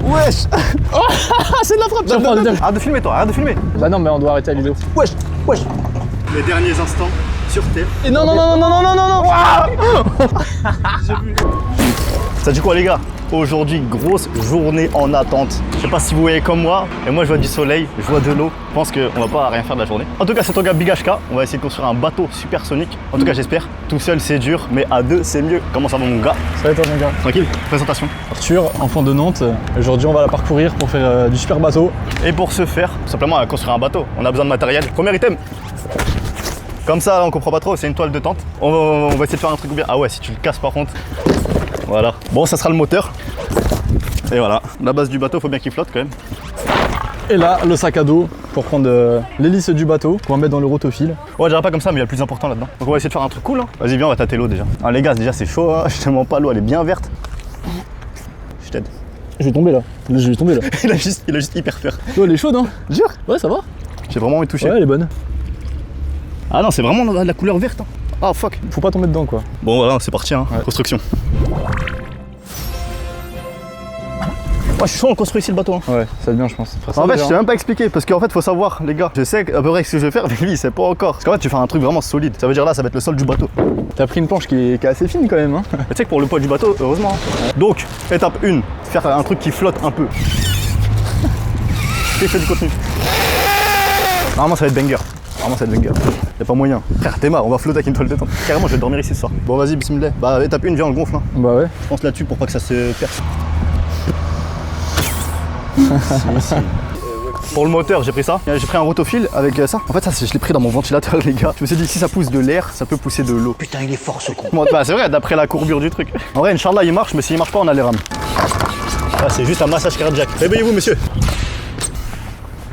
Wesh. Oh, c'est de la frappe. Non, arrête de filmer toi, arrête de filmer. Bah non mais on doit arrêter la vidéo. Wesh. Les derniers instants sur Terre. Et non. Ça dit quoi les gars? Aujourd'hui, grosse journée en attente. Je sais pas si vous voyez comme moi, et moi je vois du soleil, je vois de l'eau. Je pense qu'on va pas rien faire de la journée. En tout cas, c'est ton gars Big HK. On va essayer de construire un bateau supersonique. En tout cas, j'espère. Tout seul, c'est dur, mais à deux, c'est mieux. Comment ça va mon gars? Ça va être mon gars. Tranquille, présentation. Arthur, enfant de Nantes. Aujourd'hui, on va la parcourir pour faire du super bateau. Et pour ce faire, tout simplement, à construire un bateau, on a besoin de matériel. Premier item. Comme ça, on comprend pas trop, c'est une toile de tente. On va essayer de faire un truc bien. Ah ouais, si tu le casses par contre. Voilà. Bon, ça sera le moteur. Et voilà. La base du bateau, faut bien qu'il flotte quand même. Et là, le sac à dos pour prendre l'hélice du bateau qu'on va mettre dans le rotophile. Ouais, je dirais pas comme ça, mais il y a le plus important là-dedans. Donc on va essayer de faire un truc cool. Hein. Vas-y, viens, on va tâter l'eau déjà. Ah, les gars, déjà c'est chaud. Hein. Je te mens pas, l'eau elle est bien verte. Je t'aide. Je vais tomber là. Je vais tomber là. il a juste hyper peur. Oh, elle est chaude, hein? Jure? Ouais, ça va. J'ai vraiment envie de toucher. Ouais, elle est bonne. Ah non, c'est vraiment la couleur verte. Hein. Ah fuck. Faut pas tomber dedans quoi. Bon, voilà, c'est parti. Hein. Ouais. Construction. Ouais, je suis chaud, on construit ici le bateau. Hein. Ouais, ça va être bien, je pense. En fait, je t'ai même pas expliqué parce qu'en fait, faut savoir, les gars, je sais à peu près ce que je vais faire, mais lui, il sait pas encore. Parce qu'en fait, tu fais un truc vraiment solide. Ça veut dire là, ça va être le sol du bateau. T'as pris une planche qui est assez fine quand même, hein. Mais tu sais que pour le poids du bateau, heureusement. Hein. Donc, étape 1, faire un truc qui flotte un peu. Et fait du contenu. Normalement, ça va être banger. Normalement, ça va être banger. Y'a pas moyen. Frère, t'es marre, on va flotter avec une toile de tente. Carrément, je vais dormir ici ce soir. Bon, vas-y, bismillah. Bah, étape 1, viens, on le gonfle. Hein. Bah ouais. Je pense là-dessus pour pas que ça se perce. Si. Pour le moteur, j'ai pris ça. J'ai pris un rotophile avec ça. En fait, ça, je l'ai pris dans mon ventilateur, les gars. Je me suis dit, si ça pousse de l'air, ça peut pousser de l'eau. Putain, il est fort ce con. Bah, c'est vrai, d'après la courbure du truc. En vrai, Inch'Allah, il marche, mais s'il marche pas, on a les rames. Ah, c'est juste un massage cardiaque. Réveillez-vous, monsieur.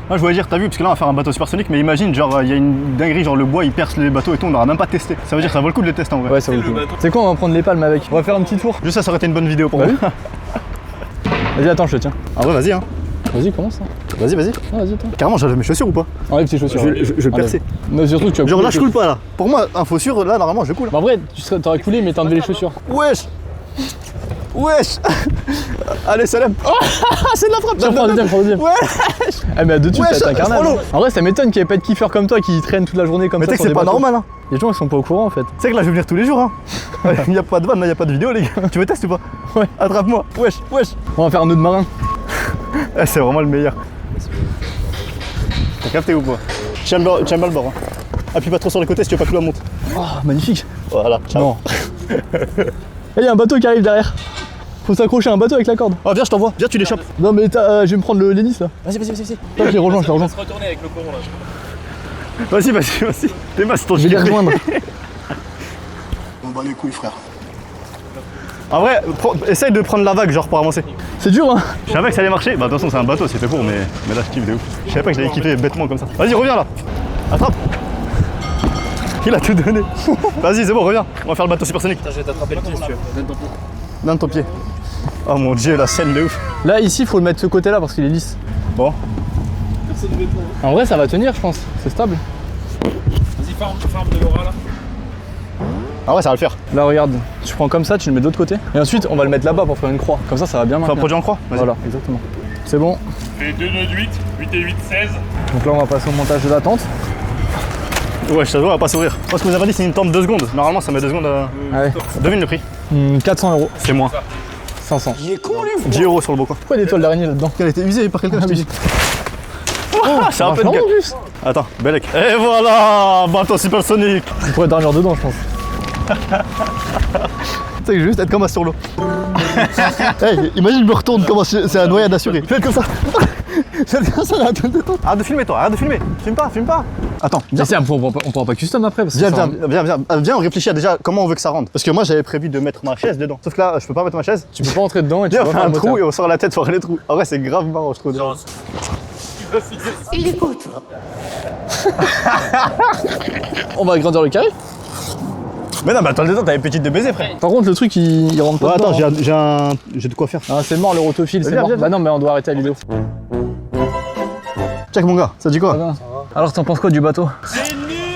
Moi, je voulais dire, t'as vu, parce que là, on va faire un bateau supersonique, mais imagine, genre, il y a une dinguerie, genre le bois, il perce les bateaux et tout, on n'aura même pas testé. Ça veut dire que ça vaut le coup de le tester en vrai. Ouais, ça vaut le coup. C'est quoi, on va prendre les palmes avec. On va faire un petit tour. Juste ça aurait été une bonne vidéo pour Bah vous. oui. Vas-y, attends, je te tiens. En vrai, vas-y, hein. Vas-y, commence. Hein. Vas-y. Ah, vas-y, attends. Carrément, j'enlève mes chaussures ou pas? Enlève tes chaussures. Je vais le percer. Non, surtout que tu vas Genre couler là, je les coule pas là. Pour moi, info sûr, là, normalement, je coule. Bah, en vrai, t'aurais coulé, mais t'as enlevé les chaussures. Wesh. Allez, salam. Oh, c'est de la frappe. Prends le deuxième. Wesh. Ah, mais à deux dessus, Ouais, ça va être un carnage. follow. En vrai, ça m'étonne qu'il n'y ait pas de kiffeurs comme toi qui traînent toute la journée comme Mais ça. tu sais que sur c'est des pas bateaux. normal, hein. Les gens, ils sont pas au courant en fait. Tu sais que là, je vais venir tous les jours, hein. Il n'y a pas de vanne, il n'y a pas de vidéo, les gars. Tu veux tester ou pas? Ouais. Attrape-moi. Wesh. On va faire un nœud de marin. Eh, c'est vraiment le meilleur. T'as capté ou pas? Tiens bien le bord. Hein. Appuie pas trop sur les côtés si tu veux pas que l'eau monte. Oh, magnifique. Voilà, ciao. Non. Il y a un bateau qui arrive derrière. Faut s'accrocher à un bateau avec la corde. Oh, viens, je t'envoie. Viens, tu l'échappes. Non, mais je vais me prendre l'hélice là. Vas-y. Toi, je les rejoins. Se retourner avec le courant là. Vas-y. T'es mal, c'est ton Je vais les rejoindre. On bat les couilles, frère. En vrai, essaye de prendre la vague, genre pour avancer. C'est dur, hein. Je savais que ça allait marcher. Bah, de toute façon, c'est un bateau, c'est fait pour, mais là, je kiffe de ouf. Je savais pas que je l'avais kiffé bêtement comme ça. Vas-y, reviens là. Attrape. Il a tout donné. Vas-y, c'est bon, reviens. On va faire le bateau supersonique. Attends, je vais t'attraper le pied si tu veux. Donne ton pied. Donne ton pied. Oh mon dieu, la scène de ouf. Là, ici, faut le mettre de ce côté-là parce qu'il est lisse. Bon. En vrai, ça va tenir, je pense. C'est stable. Vas-y, forme de Laura là. Ah ouais, ça va le faire. Là, regarde. Tu prends comme ça, tu le mets de l'autre côté. Et ensuite, on va le mettre là-bas pour faire une croix. Comme ça va bien Faut un maintenir. produit en croix. Vas-y. Voilà, exactement. C'est bon. Fais 2 nœuds de 8, 8 et 8, 16. Donc là, on va passer au montage de la tente. Ouais, je t'avoue, elle va pas s'ouvrir. Moi, ce que vous avez dit, c'est une tente 2 secondes. Normalement, ça met 2 secondes à. Ouais. Devine le prix. 400 €. C'est moins. 500. Il est con, lui. 10 € sur le beau coin. Pourquoi il y a des toiles d'araignée là-dedans? Elle était usée par quelqu'un, je te dis. C'est un peu de Marche gueule. en plus. Attends, Belek. Et voilà, bateau supersonique. On pourrait dormir dedans, je pense. Tu sais, je vais juste être comme un sur l'eau. Hey, imagine, je me retourne comme c'est un noyade assuré. Fais comme ça. Fais comme ça, la toile de tente. Arrête de filmer, toi, arrête de filmer. Filme pas. Attends, viens. On pourra pas custom après. Parce que Viens, on réfléchit à déjà comment on veut que ça rentre. Parce que moi, j'avais prévu de mettre ma chaise dedans. Sauf que là, je peux pas mettre ma chaise. Tu peux pas entrer dedans et tu Viens, peux on pas fait faire un le trou moteur. et on sort la tête sur les trous. En vrai, c'est grave marrant, je trouve. Il écoute. On va agrandir le carré. Mais non, mais attends, t'avais petite de baiser, frère. Par contre, le truc il rentre pas. Ouais, attends, dedans, hein. j'ai de quoi faire. Ah, c'est mort le rotophile, c'est Viens, mort. viens. Bah non, mais on doit arrêter la vidéo. Check mon gars, ça dit quoi? Alors, t'en penses quoi du bateau?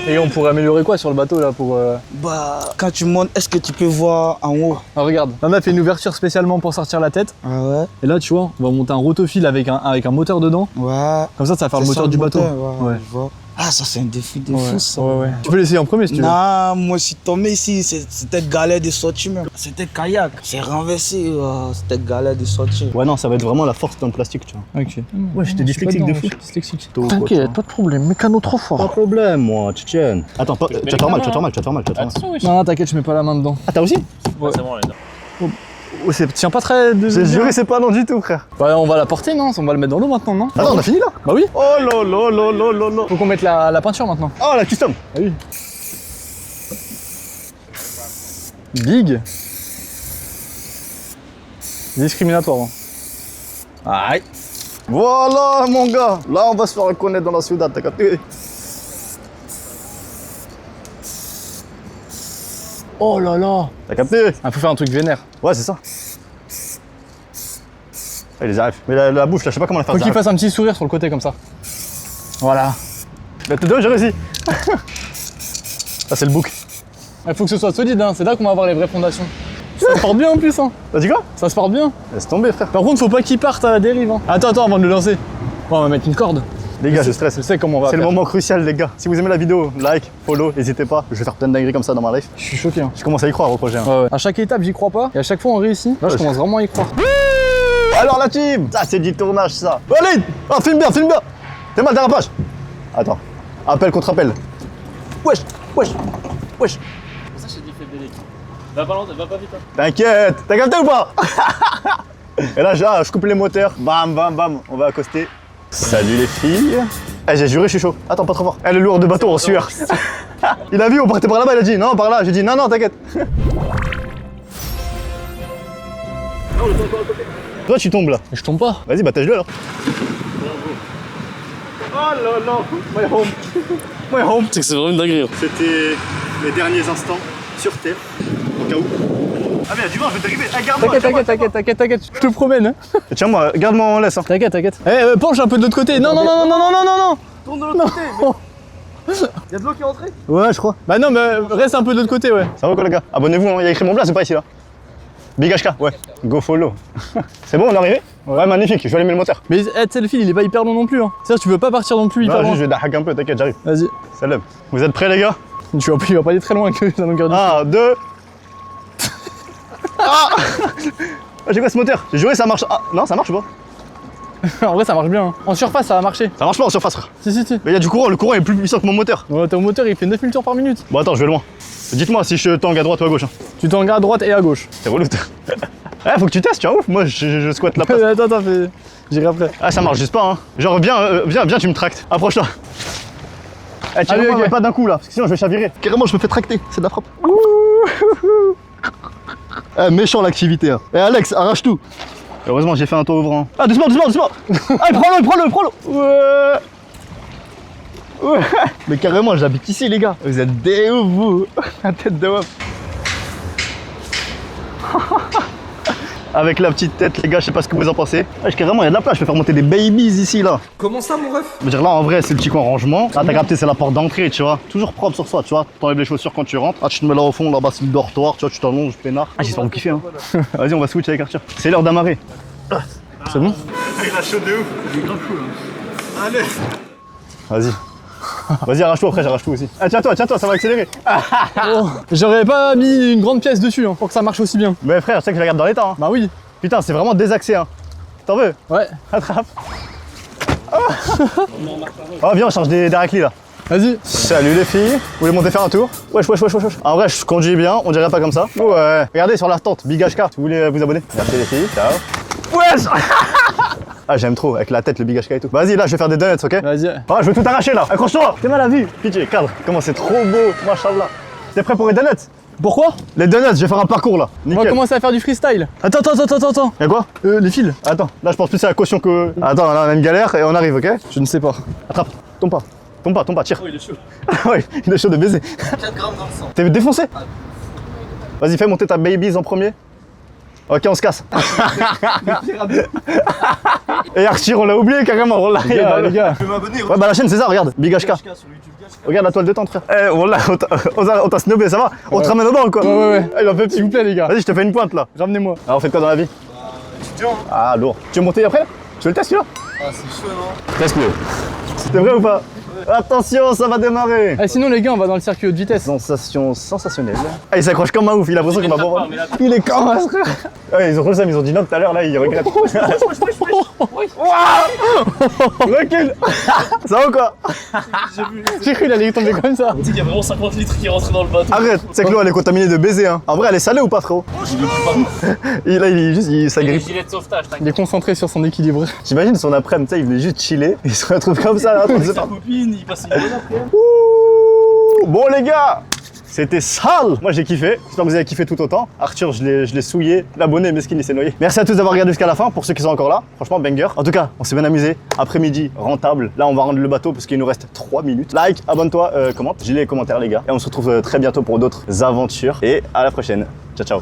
Et on pourrait améliorer quoi sur le bateau là pour... Bah, quand tu montes, est-ce que tu peux voir en haut? Ah, regarde, là on a fait une ouverture spécialement pour sortir la tête. Ah ouais? Et là tu vois, on va monter un rotofile avec un moteur dedans. Ouais. Comme ça va faire le C'est moteur ça, du bateau. Ouais, je vois. Ah, ça c'est un défi de fou ça. Ouais. Tu peux l'essayer en premier si tu veux. Non, moi je suis tombé ici, c'était galère de sortir même. C'était kayak, j'ai renversé, c'était galère de sortir. Ouais, non, ça va être vraiment la force dans le plastique, tu vois. Ok. Ouais, j'étais dyslexique de fou. Dyslexique. T'inquiète, pas de problème, mécano trop Pas fort. de problème, moi, tu tiens. Attends, tu vas te faire mal, tu vas te faire mal, tu vas te faire mal, tu vas te faire mal. Attention, wesh. Non, t'inquiète, je mets pas la main dedans. Ah, t'as aussi? Ouais. C'est bon, là. Oh, tiens pas très... J'ai juré, c'est pas non du tout, frère. Ouais, on va la porter, non? On va le mettre dans l'eau maintenant, non? Attends, on a fini là? Bah oui. Oh là là là là là là. Faut qu'on mette la peinture maintenant. Oh, la custom. Ah oui. Big. Discriminatoire. Hein. Aïe. Voilà, mon gars. Là, on va se faire reconnaître dans la ciudad, t'as capté? Oh là là. T'as capté? Ah, faut faire un truc vénère. Ouais, c'est ça. Ah, il les arrive. Mais la bouche, là, je sais pas comment la faire. Faut qu'il fasse un petit sourire sur le côté comme ça. Voilà. Mais t'es deux, j'ai réussi. Ah, c'est le bouc. Il faut que ce soit solide, hein. C'est là qu'on va avoir les vraies fondations. Ça se porte bien en plus, hein. T'as dit quoi? Ça se porte bien. Laisse tomber, frère. Par contre, faut pas qu'il parte à la dérive. Hein. Attends, avant de le lancer. Bon, on va mettre une corde. Les gars, je stresse. Je sais comment on va C'est le faire. moment crucial, les gars. Si vous aimez la vidéo, like, follow, n'hésitez pas. Je vais faire plein de dingueries comme ça dans ma life. Je suis choqué. Hein. Je commence à y croire au projet. Hein. Ouais. À chaque étape, j'y crois pas. Et à chaque fois, on réussit. Là, je commence vraiment à y croire. Alors la team, ça c'est du tournage ça. Walid, oh, filme bien, filme bien. T'es mal dérapage. Attends, appel contre appel. Wesh. Ça, j'ai dit, fais bélé. Va pas longtemps, va pas vite. Hein. T'inquiète, t'as capté ou pas? Et là, je coupe les moteurs. Bam, bam, bam, on va accoster. Salut les filles. Eh, j'ai juré, je suis chaud. Attends, pas trop fort. Eh, le lourd de bateau en sueur. Il a vu, on partait par là-bas, il a dit non, par là. J'ai dit non, t'inquiète. Toi, tu tombes là. Mais je tombe pas. Vas-y, battage-le alors. Oh là là, my home. My home. C'est que c'est vraiment une dinguerie. C'était les derniers instants sur Terre, au cas où. Ah mais du vent, je vais t'arriver. Eh, garde-moi. T'inquiète. Je te promène. Hein. Tiens-moi, garde-moi en laisse. Hein. T'inquiète. Eh, penche un peu de l'autre côté. Non. Tourne de l'autre côté. Y'a de l'eau qui est rentrée? Ouais, je crois. Bah non, mais reste un peu de l'autre côté, ouais. Ça va quoi les gars? Abonnez-vous, hein. Il y a écrit mon blast, c'est pas ici là. Big HK, ouais. Go follow. C'est bon, on est arrivé? Ouais, magnifique, je vais allumer le moteur. Mais tu sais, le fil, il est pas hyper long non plus. Hein. C'est-à-dire, tu veux pas partir non plus hyper Non, loin. juste, je vais dahack un peu, t'inquiète, j'arrive. Vas-y. Salam. Vous êtes prêts les gars? Tu vas pas aller très loin avec la longueur du fil. 1, 2. Ah j'ai quoi ce moteur? J'ai juré ça marche. Ah non, ça marche pas. En vrai, ça marche bien. Hein. En surface, ça va marcher. Ça marche pas en surface, frère. Si. Mais il y a du courant, le courant est plus puissant que mon moteur. Ouais, ton moteur, il fait 9000 tours par minute. Bon, attends, je vais loin. Dites-moi si je tangue à droite ou à gauche. Hein. Tu t'engages à droite et à gauche. C'est relou. Faut que tu testes, tu vois ouf. Moi, je squatte la place. Attends, j'irai après. Ah, ça marche juste pas, hein. Genre, viens, tu me tractes. Approche-toi. Eh, tiens, Allez, ok. mais pas d'un coup là, parce que sinon je vais chavirer. Carrément, je me fais tracter, c'est de la frappe. Eh, méchant l'activité. Hein. Eh, Alex, arrache tout. Heureusement, j'ai fait un tour ouvrant. Ah, doucement. Allez, prends-le. Ouais. Mais carrément, j'habite ici, les gars. Vous êtes des ouf, vous. La tête de ouf. Avec la petite tête, les gars, je sais pas ce que vous en pensez. Ouais, carrément, il y a de la place, je peux faire monter des babies ici, là. Comment ça, mon ref? Je veux dire, là, en vrai, c'est le petit coin rangement. Là, t'as capté, c'est la porte d'entrée, tu vois. Toujours propre sur soi, tu vois. T'enlèves les chaussures quand tu rentres. Ah, tu te mets là au fond, là-bas, c'est le dortoir, tu vois, tu t'allonges, peinard. Ah, j'espère vous kiffer, hein. Vas-y, on va switch avec Arthur. C'est l'heure d'amarrer. C'est bon? Il a chaud de ouf. Il est grave cool, hein. Allez. Vas-y. Vas-y, arrache-toi, après, j'arrache tout aussi. Ah, tiens-toi, ça va accélérer. Oh, j'aurais pas mis une grande pièce dessus hein, pour que ça marche aussi bien. Mais frère, tu sais que je la garde dans l'état, hein. Bah oui. Putain, c'est vraiment désaxé, hein. T'en veux? Ouais. Attrape. Oh, viens, on change des raclis là. Vas-y. Salut les filles. Vous voulez monter faire un tour? Wesh. En vrai, je conduis bien, on dirait pas comme ça. Ouais. Regardez sur la tente, Big HK. Si vous voulez vous abonner. Merci les filles, ciao. Wesh. Ah, j'aime trop, avec la tête, le Big HK et tout. Vas-y, là, je vais faire des donuts, ok? Vas-y. Ah, je veux tout arracher là. Accroche-toi. T'es mal à vue. Pitié, cadre. Comment c'est trop beau, machallah. T'es prêt pour les donuts? Pourquoi? Les donuts, je vais faire un parcours là. On va Nickel. commencer à faire du freestyle. Attends. Y'a quoi? Les fils. Attends, là, je pense plus à la caution que. Attends, là, on a une galère et on arrive, ok? Je ne sais pas. Attrape. Tombe pas, tire. Oh, il est chaud. Ouais, il est chaud de baiser. 4 grammes dans le sang. T'es défoncé? Vas-y, fais monter ta babies en premier. Ok, on se casse. Et Arthur, on l'a oublié carrément. Wallah, Les gars. Ouais, bah la chaîne, c'est ça, regarde. Big HK. Regarde la toile de tente, frère. Eh, Wallah, on t'a snobé, ça va? On te ramène dedans, quoi. Ouais. Il en fait, s'il vous plaît, les gars. Vas-y, je te fais une pointe, là. Ramenez-moi. Alors, on fait quoi dans la vie? Ah, lourd. Tu veux monter après, là? Tu veux le test, là? Ah, c'est chaud, non? Teste-le. C'était vrai ou pas? Attention, ça va démarrer. Ah, sinon, les gars, on va dans le circuit haute vitesse. Sensation sensationnelle. Ah, il s'accroche comme un ouf, il a l'impression qu'il m'a Mais bon. mais là, Il est comme un frère. Ouais, ils ont fait ça, mais ils ont dit non tout à l'heure, là, ils regrettent. Recule. Ça va ou quoi? J'ai cru qu'il allait tomber comme ça. il y a vraiment 50 litres qui rentrent dans le bateau. Arrête, c'est que l'eau elle est contaminée de baiser, hein. En vrai, elle est salée ou pas, frérot? Là, ça Il y a des grippe. gilets de sauvetage, Il t'inquiète. est concentré sur son équilibre. J'imagine son après-midi, tu sais, il venait juste chiller. Il se retrouve comme ça, là, en train de se Sa copine, il passe une bonne après. Ouh. Bon, les gars, c'était sale. Moi, j'ai kiffé. J'espère que vous avez kiffé tout autant. Arthur, je l'ai souillé. L'abonné, mesquin, il s'est noyé. Merci à tous d'avoir regardé jusqu'à la fin. Pour ceux qui sont encore là, franchement, banger. En tout cas, on s'est bien amusé. Après-midi, rentable. Là, on va rendre le bateau parce qu'il nous reste 3 minutes. Like, abonne-toi, commente. J'ai les commentaires, les gars. Et on se retrouve très bientôt pour d'autres aventures. Et à la prochaine. Ciao, ciao.